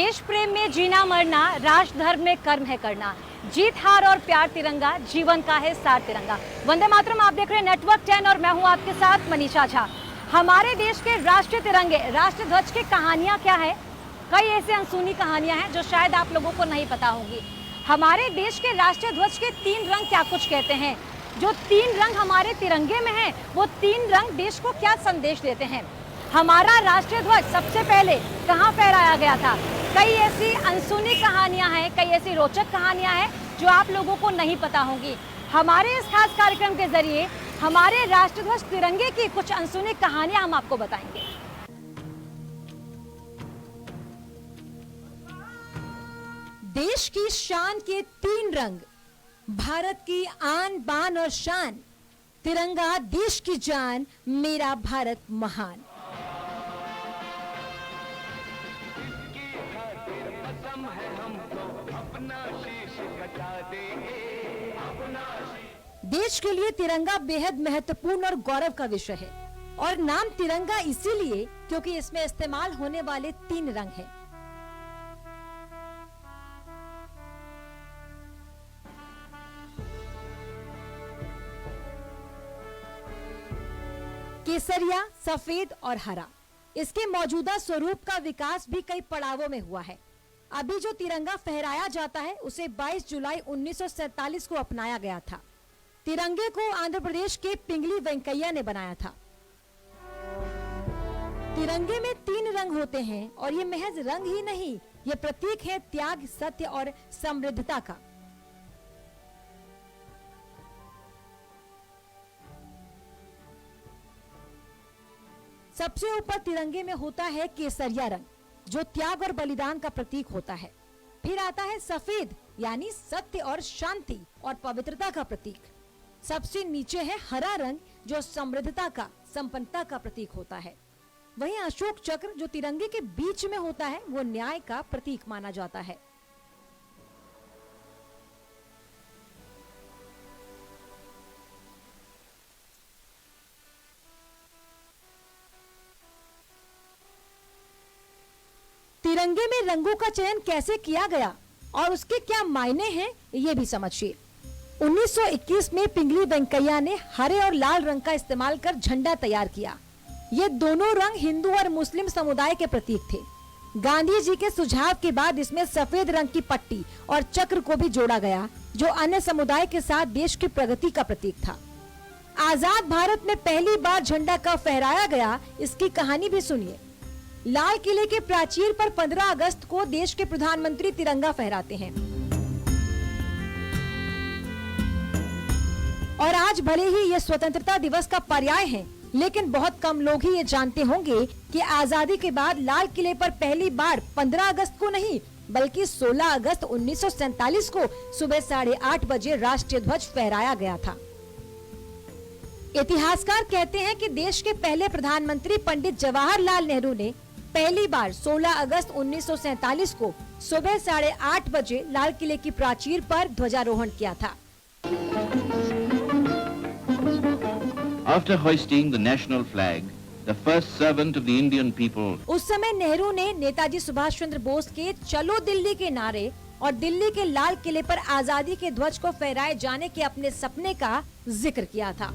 देश प्रेम में जीना मरना, राष्ट्र धर्म में कर्म है करना, जीत हार और प्यार तिरंगा, जीवन का है सार तिरंगा। वंदे मातरम, आप देख रहे हैं नेटवर्क 10 और मैं हूं आपके साथ मनीषा झा। हमारे देश के राष्ट्रीय तिरंगे, राष्ट्र ध्वज की कहानियां क्या है? कई ऐसी अनसुनी कहानियां हैं जो शायद आप लोगों को नहीं पता होंगी। हमारे देश के राष्ट्रीय ध्वज के 3 रंग क्या कुछ कहते हैं? जो 3 रंग हमारे तिरंगे में हैं, वो 3 रंग देश को क्या संदेश देते हैं? हमारा राष्ट्रीय ध्वज सबसे पहले कहाँ फहराया गया था? कई ऐसी अनसुनी कहानियां हैं, कई ऐसी रोचक कहानियां हैं जो आप लोगों को नहीं पता होंगी। हमारे इस खास कार्यक्रम के जरिए हमारे राष्ट्रीय ध्वज तिरंगे की कुछ अनसुनी कहानियां हम आपको बताएंगे। देश की शान के 3 रंग, भारत की आन बान और शान, तिरंगा देश की जान, मेरा भारत महान। देश के लिए तिरंगा बेहद महत्वपूर्ण और गौरव का विषय है और नाम तिरंगा इसीलिए क्योंकि इसमें इस्तेमाल होने वाले 3 रंग हैं। केसरिया, सफेद और हरा। इसके मौजूदा स्वरूप का विकास भी कई पड़ावों में हुआ है। अभी जो तिरंगा फहराया जाता है उसे 22 जुलाई 1947 को अपनाया गया था। तिरंगे को आंध्र प्रदेश के पिंगली वेंकैया ने बनाया था। तिरंगे में 3 रंग होते हैं और ये महज रंग ही नहीं, ये प्रतीक है त्याग, सत्य और समृद्धता का। सबसे ऊपर तिरंगे में होता है केसरिया रंग, जो त्याग और बलिदान का प्रतीक होता है। फिर आता है सफेद, यानी सत्य और शांति और पवित्रता का प्रतीक। सबसे नीचे है हरा रंग, जो समृद्धता का, संपन्नता का प्रतीक होता है। वहीं अशोक चक्र जो तिरंगे के बीच में होता है, वो न्याय का प्रतीक माना जाता है। तिरंगे में रंगों का चयन कैसे किया गया और उसके क्या मायने हैं, ये भी समझिए। 1921 में पिंगली वेंकैया ने हरे और लाल रंग का इस्तेमाल कर झंडा तैयार किया। ये दोनों रंग हिंदू और मुस्लिम समुदाय के प्रतीक थे। गांधी जी के सुझाव के बाद इसमें सफेद रंग की पट्टी और चक्र को भी जोड़ा गया, जो अन्य समुदाय के साथ देश की प्रगति का प्रतीक था। आजाद भारत में पहली बार झंडा कब फहराया गया, इसकी कहानी भी सुनिए। लाल किले के प्राचीर पर 15 अगस्त को देश के प्रधानमंत्री तिरंगा फहराते हैं और आज भले ही ये स्वतंत्रता दिवस का पर्याय है, लेकिन बहुत कम लोग ही ये जानते होंगे कि आजादी के बाद लाल किले पर पहली बार 15 अगस्त को नहीं बल्कि 16 अगस्त 1947 को सुबह 8:30 बजे राष्ट्रीय ध्वज फहराया गया था। इतिहासकार कहते हैं कि देश के पहले प्रधानमंत्री पंडित जवाहरलाल नेहरू ने पहली बार 16 अगस्त 1947 को सुबह 8:30 बजे लाल किले की प्राचीर पर ध्वजारोहण किया था। After hoisting the national flag, the first servant of the Indian people. उस समय नेहरू ने नेताजी सुभाष चंद्र बोस के चलो दिल्ली के नारे और दिल्ली के लाल किले पर आजादी के ध्वज को फहराए जाने के अपने सपने का जिक्र किया था।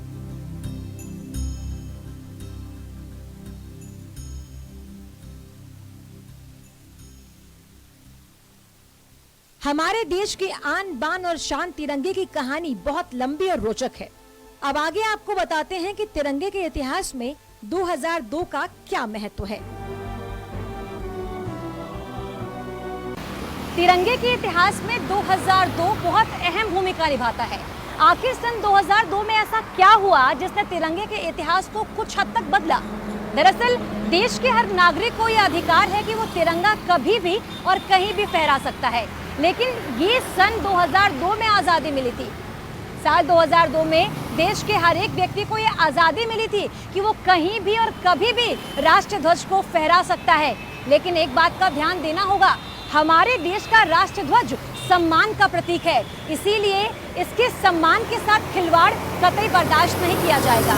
हमारे देश की आन बान और शान तिरंगे की कहानी बहुत लंबी और रोचक है। अब आगे आपको बताते हैं कि तिरंगे के इतिहास में 2002 का क्या महत्व है। तिरंगे के इतिहास में 2002 बहुत अहम भूमिका निभाता है। आखिर सन 2002 में ऐसा क्या हुआ जिसने तिरंगे के इतिहास को कुछ हद तक बदला? दरअसल देश के हर नागरिक को यह अधिकार है कि वो तिरंगा कभी भी और कहीं भी फहरा सकता है, लेकिन ये सन 2002 में आजादी मिली थी। साल 2002 में देश के हर एक व्यक्ति को ये आजादी मिली थी कि वो कहीं भी और कभी भी राष्ट्रीय ध्वज को फहरा सकता है। लेकिन एक बात का ध्यान देना होगा, हमारे देश का राष्ट्रीय ध्वज सम्मान का प्रतीक है, इसीलिए इसके सम्मान के साथ खिलवाड़ कतई बर्दाश्त नहीं किया जाएगा।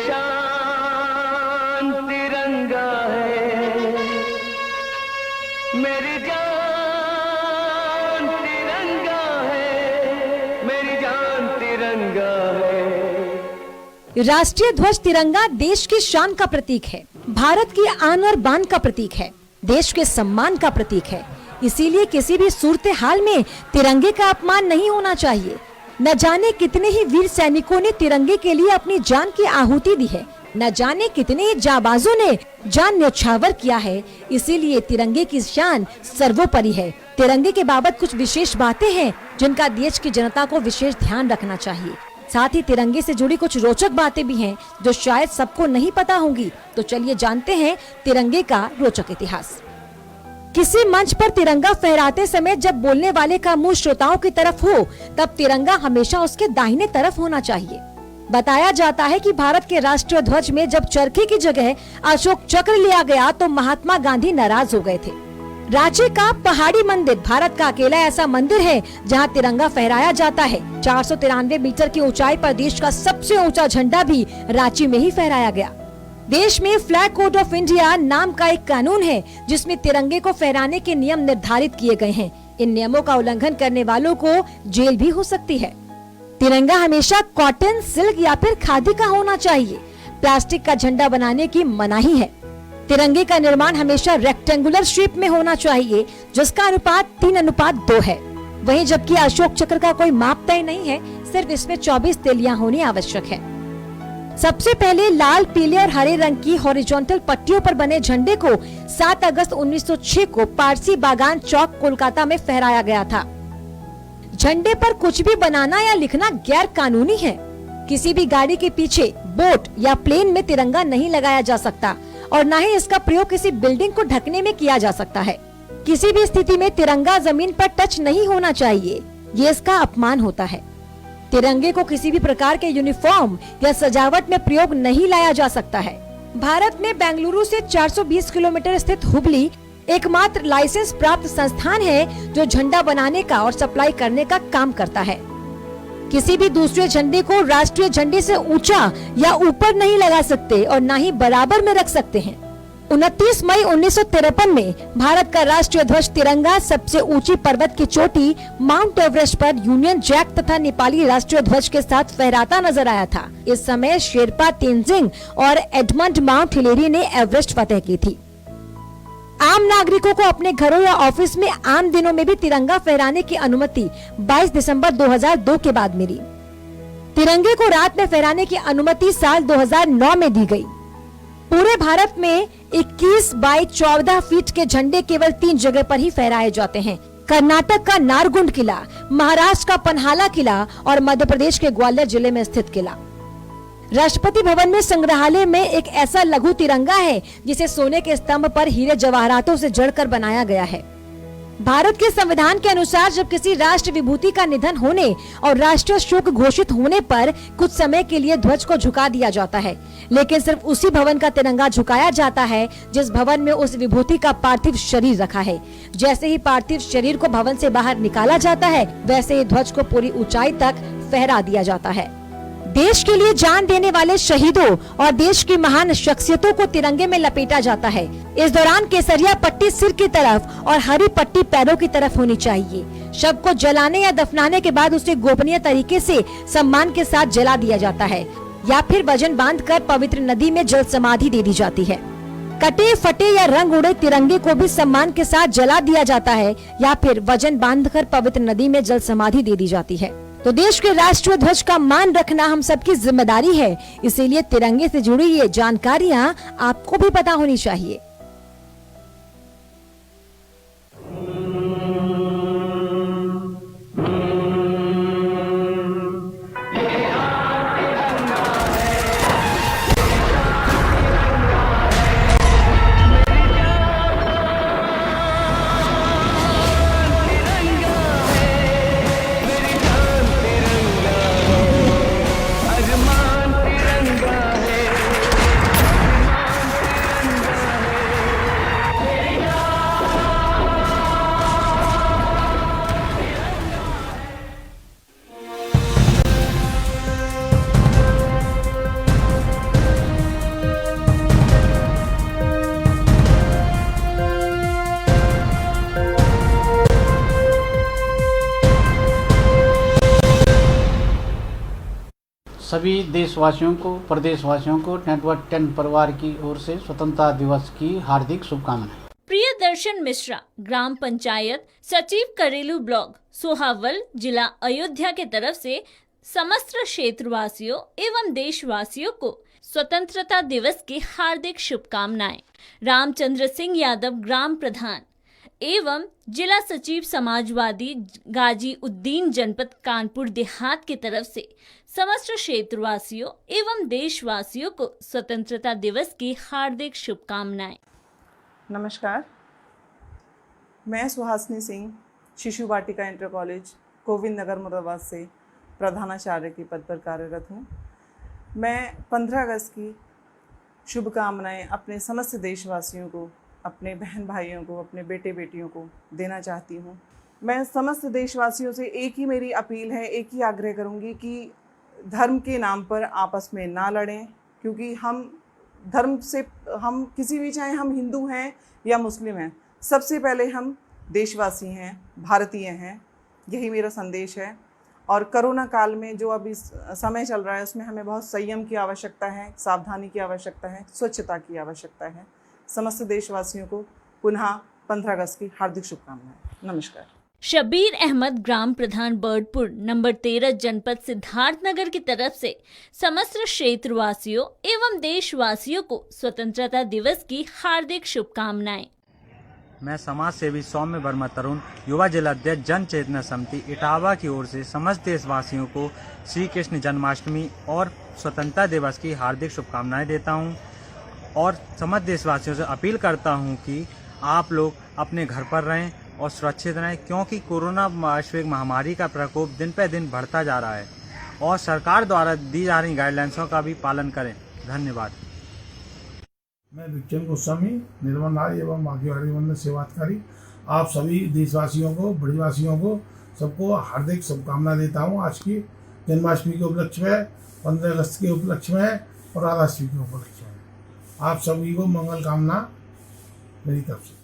शान तिरंगा है, मेरी जान तिरंगा है, मेरी जान तिरंगा है। राष्ट्रीय ध्वज तिरंगा देश की शान का प्रतीक है, भारत की आन और बान का प्रतीक है, देश के सम्मान का प्रतीक है। इसीलिए किसी भी सूरत हाल में तिरंगे का अपमान नहीं होना चाहिए। न जाने कितने ही वीर सैनिकों ने तिरंगे के लिए अपनी जान की आहुति दी है, न जाने कितने ही जाबाजों ने जान न्यौछावर किया है। इसीलिए तिरंगे की शान सर्वोपरि है। तिरंगे के बाबत कुछ विशेष बातें हैं जिनका देश की जनता को विशेष ध्यान रखना चाहिए। साथ ही तिरंगे से जुड़ी कुछ रोचक बातें भी हैं जो शायद सबको नहीं पता होंगी। तो चलिए जानते हैं तिरंगे का रोचक इतिहास। किसी मंच पर तिरंगा फहराते समय जब बोलने वाले का मुंह श्रोताओं की तरफ हो, तब तिरंगा हमेशा उसके दाहिने तरफ होना चाहिए। बताया जाता है कि भारत के राष्ट्रीय ध्वज में जब चरखे की जगह अशोक चक्र लिया गया तो महात्मा गांधी नाराज हो गए थे। रांची का पहाड़ी मंदिर भारत का अकेला ऐसा मंदिर है जहां तिरंगा फहराया जाता है। 493 मीटर की ऊंचाई पर देश का सबसे ऊंचा झंडा भी रांची में ही फहराया गया। देश में फ्लैग कोड ऑफ इंडिया नाम का एक कानून है जिसमें तिरंगे को फहराने के नियम निर्धारित किए गए हैं। इन नियमों का उल्लंघन करने वालों को जेल भी हो सकती है। तिरंगा हमेशा कॉटन, सिल्क या फिर खादी का होना चाहिए। प्लास्टिक का झंडा बनाने की मनाही है। तिरंगे का निर्माण हमेशा रेक्टेंगुलर शेप में होना चाहिए जिसका अनुपात 3:2 है। वहीं जबकि अशोक चक्र का कोई माप तय नहीं है, सिर्फ इसमें 24 तिलियां होनी आवश्यक है। सबसे पहले लाल, पीले और हरे रंग की हॉरिजॉन्टल पट्टियों पर बने झंडे को 7 अगस्त 1906 को पारसी बागान चौक कोलकाता में फहराया गया था। झंडे पर कुछ भी बनाना या लिखना गैर कानूनी है। किसी भी गाड़ी के पीछे, बोट या प्लेन में तिरंगा नहीं लगाया जा सकता और न ही इसका प्रयोग किसी बिल्डिंग को ढकने में किया जा सकता है। किसी भी स्थिति में तिरंगा जमीन पर टच नहीं होना चाहिए, ये इसका अपमान होता है। तिरंगे को किसी भी प्रकार के यूनिफॉर्म या सजावट में प्रयोग नहीं लाया जा सकता है। भारत में बेंगलुरु से 420 किलोमीटर स्थित हुबली एकमात्र लाइसेंस प्राप्त संस्थान है जो झंडा बनाने का और सप्लाई करने का काम करता है। किसी भी दूसरे झंडे को राष्ट्रीय झंडे से ऊंचा या ऊपर नहीं लगा सकते और न ही बराबर में रख सकते हैं। 29 मई 1953 में भारत का राष्ट्रीय ध्वज तिरंगा सबसे ऊंची पर्वत की चोटी माउंट एवरेस्ट पर यूनियन जैक तथा नेपाली राष्ट्रीय ध्वज के साथ फहराता नजर आया था। इस समय शेरपा तेंजिंग और एडमंड माउंट हिलेरी ने एवरेस्ट फतेह की थी। आम नागरिकों को अपने घरों या ऑफिस में आम दिनों में भी तिरंगा फहराने की अनुमति 22 दिसंबर 2002 के बाद मिली। तिरंगे को रात में फहराने की अनुमति साल 2009 में दी गई। पूरे भारत में 21 बाई 14 फीट के झंडे केवल 3 जगह पर ही फहराए जाते हैं। कर्नाटक का नारगुंड किला, महाराष्ट्र का पन्हाला किला और मध्य प्रदेश के ग्वालियर जिले में स्थित किला। राष्ट्रपति भवन में संग्रहालय में एक ऐसा लघु तिरंगा है जिसे सोने के स्तंभ पर हीरे जवाहरातों से जड़कर बनाया गया है। भारत के संविधान के अनुसार जब किसी राष्ट्र विभूति का निधन होने और राष्ट्रीय शोक घोषित होने पर कुछ समय के लिए ध्वज को झुका दिया जाता है, लेकिन सिर्फ उसी भवन का तिरंगा झुकाया जाता है जिस भवन में उस विभूति का पार्थिव शरीर रखा है। जैसे ही पार्थिव शरीर को भवन से बाहर निकाला जाता है, वैसे ही ध्वज को पूरी ऊंचाई तक फहरा दिया जाता है। देश के लिए जान देने वाले शहीदों और देश की महान शख्सियतों को तिरंगे में लपेटा जाता है। इस दौरान केसरिया पट्टी सिर की तरफ और हरी पट्टी पैरों की तरफ होनी चाहिए। शव को जलाने या दफनाने के बाद उसे गोपनीय तरीके से सम्मान के साथ जला दिया जाता है या फिर वजन बांधकर पवित्र नदी में जल समाधि दे दी जाती है। कटे फटे या रंग उड़े तिरंगे को भी सम्मान के साथ जला दिया जाता है या फिर वजन बांधकर पवित्र नदी में जल समाधि दे दी जाती है। तो देश के राष्ट्रीय ध्वज का मान रखना हम सबकी जिम्मेदारी है, इसीलिए तिरंगे से जुड़ी ये जानकारियाँ आपको भी पता होनी चाहिए। सभी देशवासियों को, प्रदेशवासियों को नेटवर्क 10 परिवार की ओर से स्वतंत्रता दिवस की हार्दिक शुभकामनाएं। प्रियदर्शन मिश्रा, ग्राम पंचायत सचिव, करेलू ब्लॉक, सोहावल, जिला अयोध्या के तरफ से समस्त क्षेत्रवासियों एवं देशवासियों को स्वतंत्रता दिवस की हार्दिक शुभकामनाएं। रामचंद्र सिंह यादव, ग्राम प्रधान एवं जिला सचिव, समाजवादी गाजी उद्दीन, जनपद कानपुर देहात की तरफ से समस्त क्षेत्रवासियों एवं देशवासियों को स्वतंत्रता दिवस की हार्दिक शुभकामनाएं। नमस्कार, मैं सुहासिनी सिंह, शिशु वाटिका इंटर कॉलेज, गोविंद नगर, मुरादाबाद से प्रधानाचार्य के पद पर कार्यरत हूँ। मैं 15 अगस्त की शुभकामनाएं अपने समस्त देशवासियों को, अपने बहन भाइयों को, अपने बेटे बेटियों को देना चाहती हूँ। मैं समस्त देशवासियों से एक ही मेरी अपील है, एक ही आग्रह करूँगी कि धर्म के नाम पर आपस में ना लड़ें, क्योंकि हम धर्म से, हम किसी भी, चाहे हम हिंदू हैं या मुस्लिम हैं, सबसे पहले हम देशवासी हैं, भारतीय हैं। यही मेरा संदेश है। और कोरोना काल में जो अभी समय चल रहा है उसमें हमें बहुत संयम की आवश्यकता है, सावधानी की आवश्यकता है, स्वच्छता की आवश्यकता है। समस्त देशवासियों को पुनः 15 अगस्त की हार्दिक शुभकामनाएं। नमस्कार। शबीर अहमद, ग्राम प्रधान, बर्डपुर, नंबर 13, जनपद सिद्धार्थनगर की तरफ से समस्त क्षेत्रवासियों एवं देशवासियों को स्वतंत्रता दिवस की हार्दिक शुभकामनाएं। मैं समाज सेवी सौम्य वर्मा तरुण, युवा जिला अध्यक्ष जन चेतना समिति इटावा की ओर से समस्त देशवासियों को श्री कृष्ण जन्माष्टमी और स्वतंत्रता दिवस की हार्दिक शुभकामनाएं देता हूं और समस्त देशवासियों से अपील करता हूं कि आप लोग अपने घर पर रहें और सुरक्षित रहें, क्योंकि कोरोना वैश्विक महामारी का प्रकोप दिन पे दिन बढ़ता जा रहा है और सरकार द्वारा दी जा रही गाइडलाइंसों का भी पालन करें। धन्यवाद। मैं विक्रम गोस्वामी, निर्मल नारी एवं भाग्यवाड़ी मंदिर सेवाधिकारी, आप सभी देशवासियों को, ब्रजवासियों को, सबको हार्दिक शुभकामना देता हूँ। आज की जन्माष्टमी के उपलक्ष्य में, 15 अगस्त के उपलक्ष्य में और राधाष्टमी के उपलक्ष्य में आप सभी को मंगल कामना मेरी तरफ से।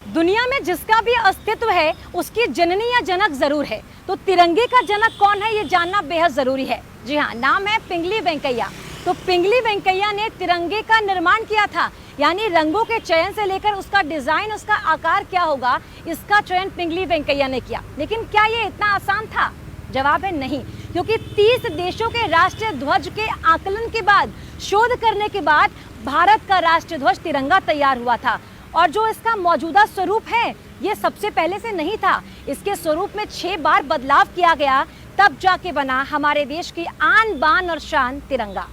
दुनिया में जिसका भी अस्तित्व है उसकी जननी या जनक जरूर है, तो तिरंगे का जनक कौन है ये जानना बेहद जरूरी है। जी हाँ, नाम है पिंगली वेंकैया। तो पिंगली वेंकैया ने तिरंगे का निर्माण किया था, यानी रंगों के चयन से लेकर उसका डिजाइन, उसका आकार क्या होगा, इसका चयन पिंगली वेंकैया ने किया। लेकिन क्या ये इतना आसान था? जवाब है नहीं, क्योंकि 30 देशों के राष्ट्रीय ध्वज के आकलन के बाद, शोध करने के बाद भारत का राष्ट्रीय ध्वज तिरंगा तैयार हुआ था। और जो इसका मौजूदा स्वरूप है ये सबसे पहले से नहीं था, इसके स्वरूप में 6 बार बदलाव किया गया, तब जाके बना हमारे देश की आन बान और शान तिरंगा।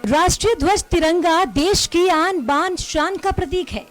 राष्ट्रीय ध्वज तिरंगा देश की आन बान शान का प्रतीक है।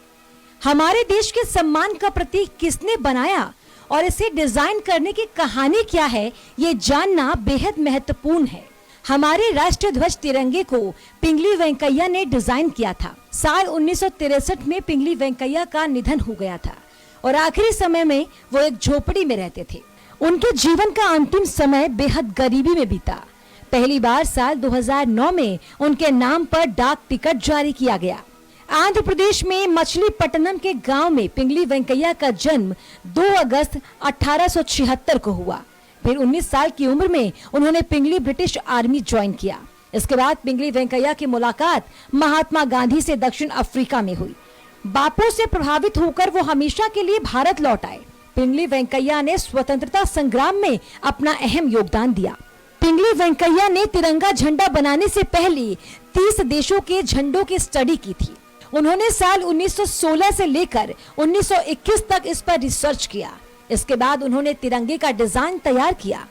हमारे देश के सम्मान का प्रतीक किसने बनाया और इसे डिजाइन करने की कहानी क्या है, ये जानना बेहद महत्वपूर्ण है। हमारे राष्ट्रीय ध्वज तिरंगे को पिंगली वेंकैया ने डिजाइन किया था। साल 1963 में पिंगली वेंकैया का निधन हो गया था और आखिरी समय में वो एक झोपड़ी में रहते थे। उनके जीवन का अंतिम समय बेहद गरीबी में बीता। पहली बार साल 2009 में उनके नाम पर डाक टिकट जारी किया गया। आंध्र प्रदेश में मछलीपट्टनम के गांव में पिंगली वेंकैया का जन्म 2 अगस्त 1876 को हुआ। फिर 19 साल की उम्र में उन्होंने पिंगली ब्रिटिश आर्मी ज्वाइन किया। इसके बाद पिंगली वेंकैया की मुलाकात महात्मा गांधी से दक्षिण अफ्रीका में हुई। बापू से प्रभावित होकर वो हमेशा के लिए भारत लौट आए। पिंगली वेंकैया ने स्वतंत्रता संग्राम में अपना अहम योगदान दिया। पिंगली वेंकैया ने तिरंगा झंडा बनाने से पहले 30 देशों के झंडों की स्टडी की थी। उन्होंने साल 1916 से लेकर 1921 तक इस पर रिसर्च किया। इसके बाद उन्होंने तिरंगे का डिजाइन तैयार किया।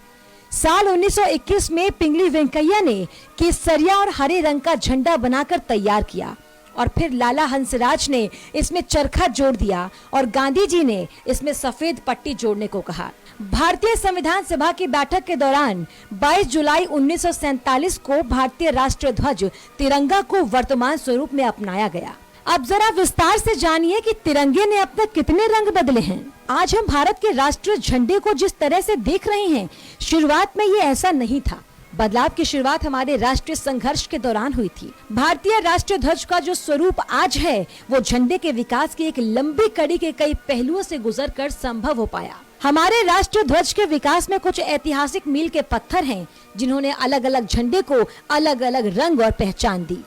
साल 1921 में पिंगली वेंकैया ने केसरिया और हरे रंग का झंडा बनाकर तैयार किया और फिर लाला हंसराज ने इसमें चरखा जोड़ दिया और गांधी जी ने इसमें सफेद पट्टी जोड़ने को कहा। भारतीय संविधान सभा की बैठक के दौरान 22 जुलाई 1947 को भारतीय राष्ट्रीय ध्वज तिरंगा को वर्तमान स्वरूप में अपनाया गया। अब जरा विस्तार से जानिए कि तिरंगे ने अब तक कितने रंग बदले हैं। आज हम भारत के राष्ट्रीय झंडे को जिस तरह से देख रहे हैं, शुरुआत में ये ऐसा नहीं था। बदलाव की शुरुआत हमारे राष्ट्रीय संघर्ष के दौरान हुई थी। भारतीय राष्ट्रीय ध्वज का जो स्वरूप आज है, वो झंडे के विकास की एक लंबी कड़ी के कई पहलुओं से गुजरकर संभव हो पाया। हमारे राष्ट्रीय ध्वज के विकास में कुछ ऐतिहासिक मील के पत्थर हैं, जिन्होंने अलग अलग झंडे को अलग अलग रंग और पहचान दी।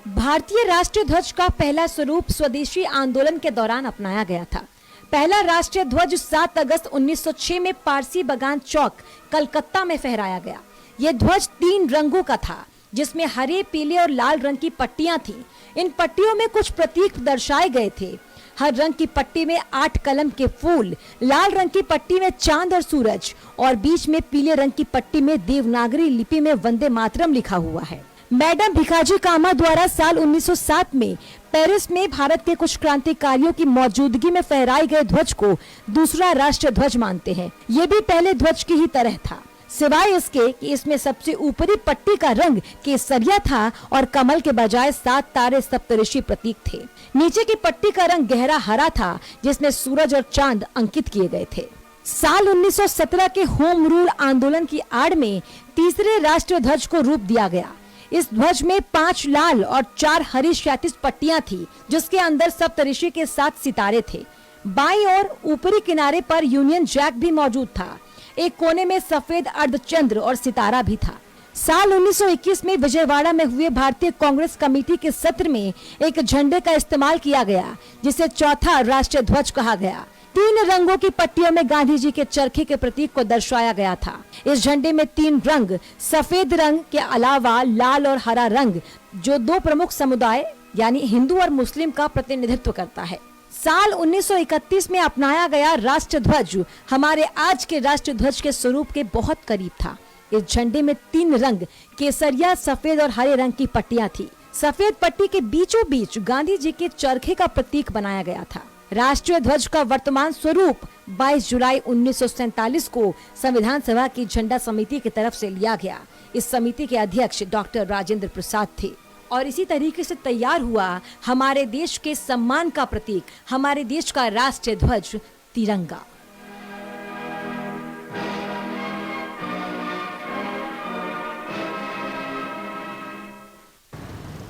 भारतीय राष्ट्रीय ध्वज का पहला स्वरूप स्वदेशी आंदोलन के दौरान अपनाया गया था। पहला राष्ट्रीय ध्वज 7 अगस्त 1906 में पारसी बगान चौक, कलकत्ता में फहराया गया। ये ध्वज 3 रंगों का था, जिसमें हरे, पीले और लाल रंग की पट्टियां थीं। इन पट्टियों में कुछ प्रतीक दर्शाए गए थे। हर रंग की पट्टी में 8 कलम के फूल, लाल रंग की पट्टी में चांद और सूरज और बीच में पीले रंग की पट्टी में देवनागरी लिपि में वंदे मातरम लिखा हुआ है। मैडम भिखाजी कामा द्वारा साल 1907 में पेरिस में भारत के कुछ क्रांतिकारियों की मौजूदगी में फहराए गए ध्वज को दूसरा राष्ट्रीय ध्वज मानते हैं। ये भी पहले ध्वज की ही तरह था, सिवाय इसके कि इसमें सबसे ऊपरी पट्टी का रंग केसरिया था और कमल के बजाय 7 तारे सप्तऋषि प्रतीक थे। नीचे की पट्टी का रंग गहरा हरा था, जिसमें सूरज और चांद अंकित किए गए थे। साल 1917 के होम रूल आंदोलन की आड़ में तीसरे राष्ट्रीय ध्वज को रूप दिया गया। इस ध्वज में 5 लाल और 4 हरी क्षैतिज पट्टियां थी, जिसके अंदर सप्तऋषि के 7 सितारे थे। बाईं ओर ऊपरी किनारे पर यूनियन जैक भी मौजूद था। एक कोने में सफेद अर्धचंद्र और सितारा भी था। साल 1921 में विजयवाड़ा में हुए भारतीय कांग्रेस कमेटी के सत्र में एक झंडे का इस्तेमाल किया गया, जिसे चौथा राष्ट्रीय ध्वज कहा गया। 3 रंगों की पट्टियों में गांधी जी के चरखे के प्रतीक को दर्शाया गया था। इस झंडे में 3 रंग, सफेद रंग के अलावा लाल और हरा रंग, जो 2 प्रमुख समुदाय यानी हिंदू और मुस्लिम का प्रतिनिधित्व करता है। साल 1931 में अपनाया गया राष्ट्रीय ध्वज हमारे आज के राष्ट्रीय ध्वज के स्वरूप के बहुत करीब था। इस झंडे में 3 रंग, केसरिया, सफेद और हरे रंग की पट्टियां थी। सफेद पट्टी के बीचों बीच गांधी जी के चरखे का प्रतीक बनाया गया था। राष्ट्रीय ध्वज का वर्तमान स्वरूप 22 जुलाई 1947 को संविधान सभा की झंडा समिति की तरफ से लिया गया। इस समिति के अध्यक्ष डॉक्टर राजेंद्र प्रसाद थे और इसी तरीके से तैयार हुआ हमारे देश के सम्मान का प्रतीक, हमारे देश का राष्ट्रीय ध्वज तिरंगा।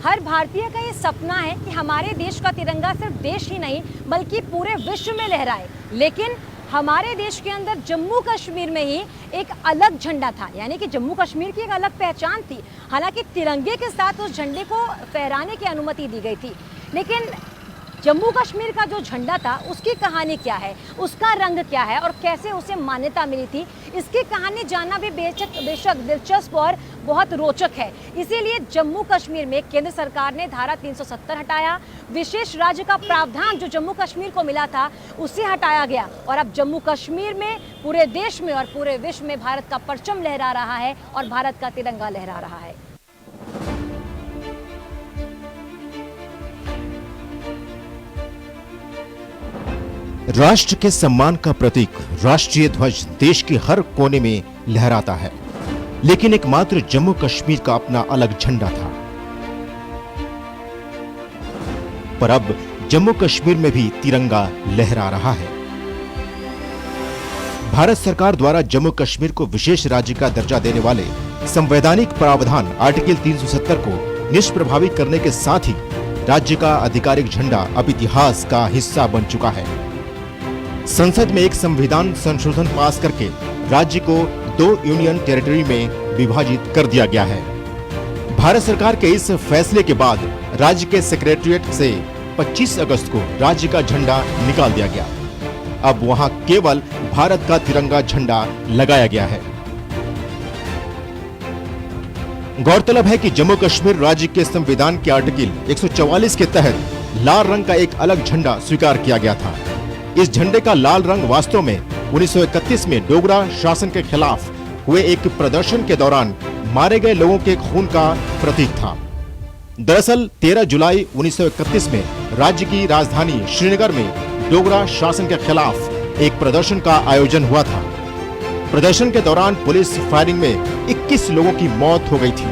हर भारतीय का ये सपना है कि हमारे देश का तिरंगा सिर्फ देश ही नहीं बल्कि पूरे विश्व में लहराए। लेकिन हमारे देश के अंदर जम्मू कश्मीर में ही एक अलग झंडा था, यानी कि जम्मू कश्मीर की एक अलग पहचान थी। हालांकि तिरंगे के साथ उस झंडे को फहराने की अनुमति दी गई थी, लेकिन जम्मू कश्मीर का जो झंडा था उसकी कहानी क्या है, उसका रंग क्या है और कैसे उसे मान्यता मिली थी, इसकी कहानी जानना भी बेशक दिलचस्प और बहुत रोचक है। इसीलिए जम्मू कश्मीर में केंद्र सरकार ने धारा 370 हटाया। विशेष राज्य का प्रावधान जो जम्मू कश्मीर को मिला था उसे हटाया गया और अब जम्मू कश्मीर में पूरे देश में और पूरे विश्व में भारत का परचम लहरा रहा है और भारत का तिरंगा लहरा रहा है। राष्ट्र के सम्मान का प्रतीक राष्ट्रीय ध्वज देश के हर कोने में लहराता है, लेकिन एकमात्र जम्मू कश्मीर का अपना अलग झंडा था। पर अब जम्मू कश्मीर में भी तिरंगा लहरा रहा है। भारत सरकार द्वारा जम्मू कश्मीर को विशेष राज्य का दर्जा देने वाले संवैधानिक प्रावधान आर्टिकल 370 को निष्प्रभावी करने के साथ ही राज्य का आधिकारिक झंडा अब इतिहास का हिस्सा बन चुका है। संसद में एक संविधान संशोधन पास करके राज्य को 2 यूनियन टेरिटरी में विभाजित कर दिया गया है। भारत सरकार के इस फैसले के बाद राज्य के सेक्रेटेरिएट से 25 अगस्त को राज्य का झंडा निकाल दिया गया। अब वहां केवल भारत का तिरंगा झंडा लगाया गया है। गौरतलब है कि जम्मू कश्मीर राज्य के संविधान के आर्टिकल 144 के तहत लाल रंग का एक अलग झंडा स्वीकार किया गया था। इस झंडे का लाल रंग वास्तव में 1931 में डोगरा शासन के खिलाफ हुए एक प्रदर्शन के दौरान मारे गए लोगों के खून का प्रतीक था। दरअसल 13 जुलाई 1931 में राज्य की राजधानी श्रीनगर में डोगरा शासन के खिलाफ एक प्रदर्शन का आयोजन हुआ था। प्रदर्शन के दौरान पुलिस फायरिंग में 21 लोगों की मौत हो गई थी।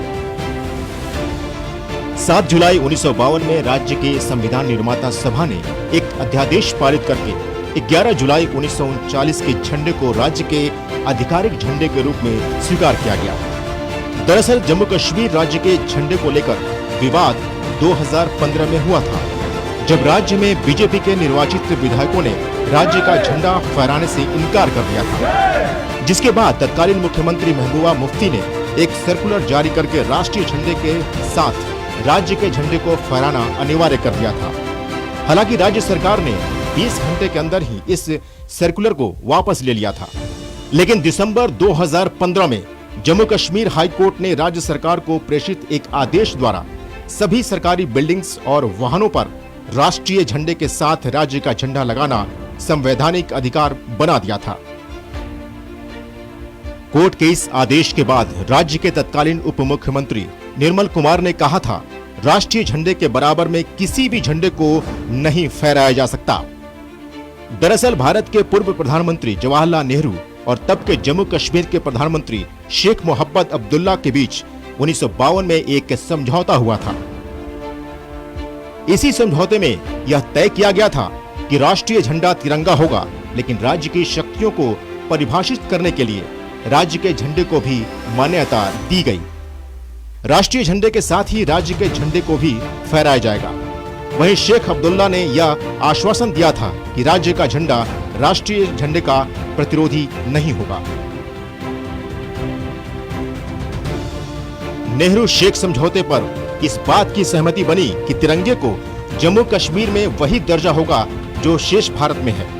7 जुलाई 1952 में राज्य के संविधान निर्माता सभा ने एक अध्यादेश पारित करके 11 जुलाई 1939 के झंडे को राज्य के आधिकारिक झंडे के रूप में स्वीकार किया गया। दरअसल जम्मू कश्मीर राज्य के झंडे को लेकर विवाद 2015 में हुआ था, जब राज्य में बीजेपी के निर्वाचित विधायकों ने राज्य का झंडा फहराने से इनकार कर दिया था, जिसके बाद तत्कालीन मुख्यमंत्री महबूबा मुफ्ती ने एक सर्कुलर जारी करके राष्ट्रीय झंडे के साथ राज्य के झंडे को फहराना अनिवार्य कर दिया था। हालांकि राज्य सरकार ने 20 घंटे के अंदर ही इस सर्कुलर को वापस ले लिया था, लेकिन दिसंबर 2015 में जम्मू कश्मीर हाई कोर्ट ने राज्य सरकार को प्रेषित एक आदेश द्वारा सभी सरकारी बिल्डिंग्स और वाहनों पर राष्ट्रीय झंडे के साथ राज्य का झंडा लगाना संवैधानिक अधिकार बना दिया था। कोर्ट के इस आदेश के बाद राज्य के तत्कालीन उप मुख्यमंत्री निर्मल कुमार ने कहा था, राष्ट्रीय झंडे के बराबर में किसी भी झंडे को नहीं फहराया जा सकता। दरअसल भारत के पूर्व प्रधानमंत्री जवाहरलाल नेहरू और तब के जम्मू कश्मीर के प्रधानमंत्री शेख मोहम्मद अब्दुल्ला के बीच 1952 में एक समझौता हुआ था। इसी समझौते में यह तय किया गया था कि राष्ट्रीय झंडा तिरंगा होगा, लेकिन राज्य की शक्तियों को परिभाषित करने के लिए राज्य के झंडे को भी मान्यता दी गई। राष्ट्रीय झंडे के साथ ही राज्य के झंडे को भी फहराया जाएगा। वहीं शेख अब्दुल्ला ने यह आश्वासन दिया था कि राज्य का झंडा राष्ट्रीय झंडे का प्रतिरोधी नहीं होगा। नेहरू शेख समझौते पर इस बात की सहमति बनी कि तिरंगे को जम्मू कश्मीर में वही दर्जा होगा जो शेष भारत में है।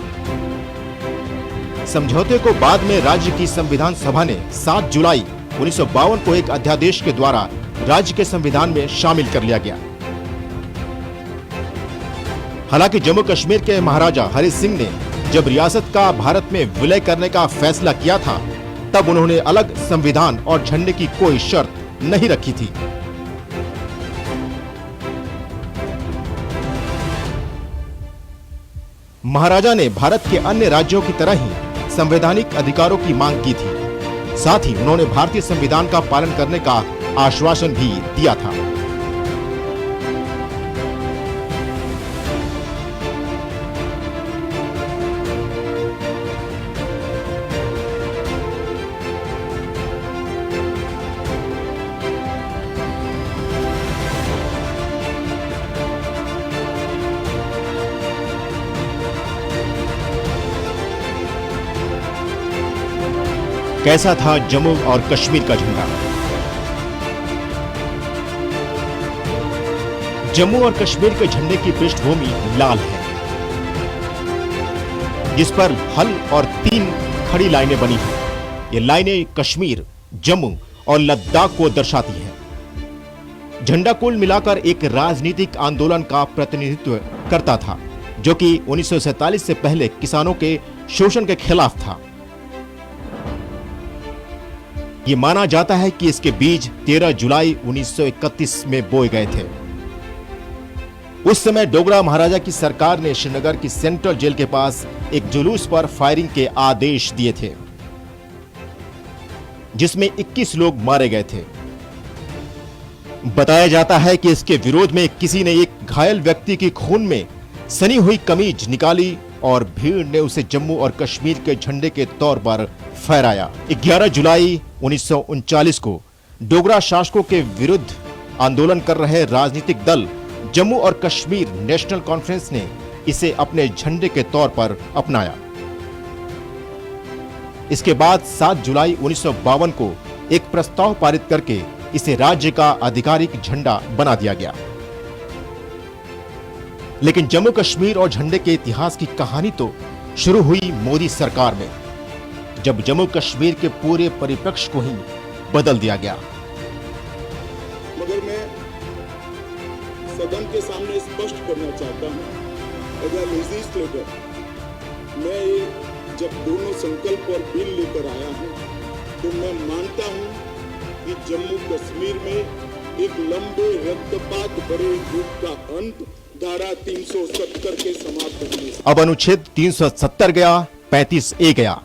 समझौते को बाद में राज्य की संविधान सभा ने 7 जुलाई 1952 को एक अध्यादेश के द्वारा राज्य के संविधान में शामिल कर लिया गया। हालांकि जम्मू कश्मीर के महाराजा हरि सिंह ने जब रियासत का भारत में विलय करने का फैसला किया था, तब उन्होंने अलग संविधान और झंडे की कोई शर्त नहीं रखी थी। महाराजा ने भारत के अन्य राज्यों की तरह ही संवैधानिक अधिकारों की मांग की थी। साथ ही उन्होंने भारतीय संविधान का पालन करने का आश्वासन भी दिया था। कैसा था जम्मू और कश्मीर का झंडा? जम्मू और कश्मीर के झंडे की पृष्ठभूमि लाल है, जिस पर हल और 3 खड़ी लाइनें बनी हैं। ये लाइनें कश्मीर, जम्मू और लद्दाख को दर्शाती हैं। झंडा कुल मिलाकर एक राजनीतिक आंदोलन का प्रतिनिधित्व करता था, जो कि 1947 से पहले किसानों के शोषण के खिलाफ था। ये माना जाता है कि इसके बीज 13 जुलाई 1931 में बोए गए थे। उस समय डोगरा महाराजा की सरकार ने श्रीनगर की सेंट्रल जेल के पास एक जुलूस पर फायरिंग के आदेश दिए थे, जिसमें 21 लोग मारे गए थे। बताया जाता है कि इसके विरोध में किसी ने एक घायल व्यक्ति की खून में सनी हुई कमीज निकाली और भीड़ ने उसे जम्मू और कश्मीर के झंडे के तौर पर फहराया। 11 जुलाई 1939 को डोगरा शासकों के विरुद्ध आंदोलन कर रहे राजनीतिक दल जम्मू और कश्मीर नेशनल कॉन्फ्रेंस ने इसे अपने झंडे के तौर पर अपनाया। इसके बाद 7 जुलाई 1952 को एक प्रस्ताव पारित करके इसे राज्य का आधिकारिक झंडा बना दिया गया। लेकिन जम्मू कश्मीर और झंडे के इतिहास की कहानी तो शुरू हुई मोदी सरकार में, जब जम्मू कश्मीर के पूरे परिप्रेक्ष्य को ही बदल दिया गया। के सामने स्पष्ट करना चाहता हूँ, एज अ लेजिस्लेटर, मैं ये जब दोनों संकल्प और बिल लेकर आया हूँ, तो मैं मानता हूँ कि जम्मू कश्मीर में एक लंबे रक्तपात भरे युग का अंत धारा 370 के समाप्त होने से। अब अनुच्छेद 370 गया, 35A गया,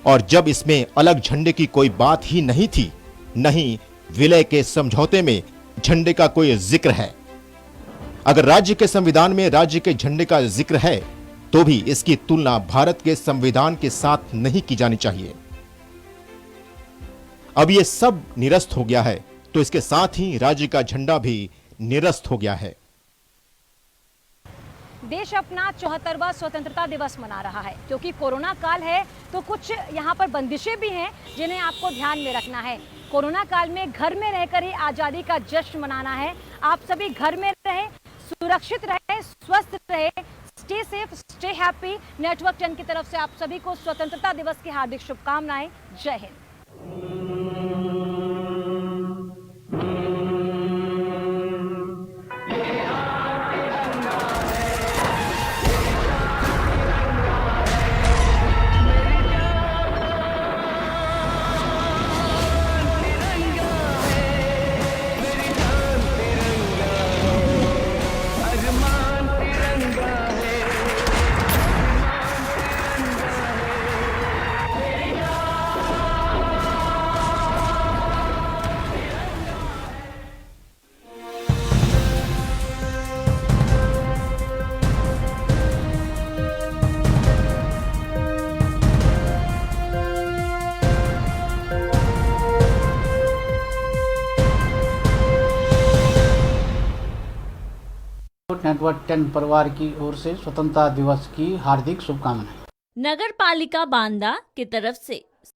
और जब इसमें अलग झंडे की कोई बात ही नहीं थी, नहीं विलय के समझौते में झंडे का कोई जिक्र है। अगर राज्य के संविधान में राज्य के झंडे का जिक्र है, तो भी इसकी तुलना भारत के संविधान के साथ नहीं की जानी चाहिए। अब ये सब निरस्त हो गया है, तो इसके साथ ही राज्य का झंडा भी निरस्त हो गया है। देश अपना 74वां स्वतंत्रता दिवस मना रहा है। क्योंकि कोरोना काल है तो कुछ यहाँ पर बंदिशें भी हैं जिन्हें आपको ध्यान में रखना है। कोरोना काल में घर में रहकर ही आज़ादी का जश्न मनाना है। आप सभी घर में रहें, सुरक्षित रहें, स्वस्थ रहें, stay safe, stay happy. Network 10 की तरफ से आप सभी को स्वतंत्रता दिवस की हार्दिक शुभकामनाएं। जय हिंद। नेटवर्क 10 परिवार की ओर से स्वतंत्रता दिवस की हार्दिक शुभकामनाएं। नगर पालिका बांदा की तरफ से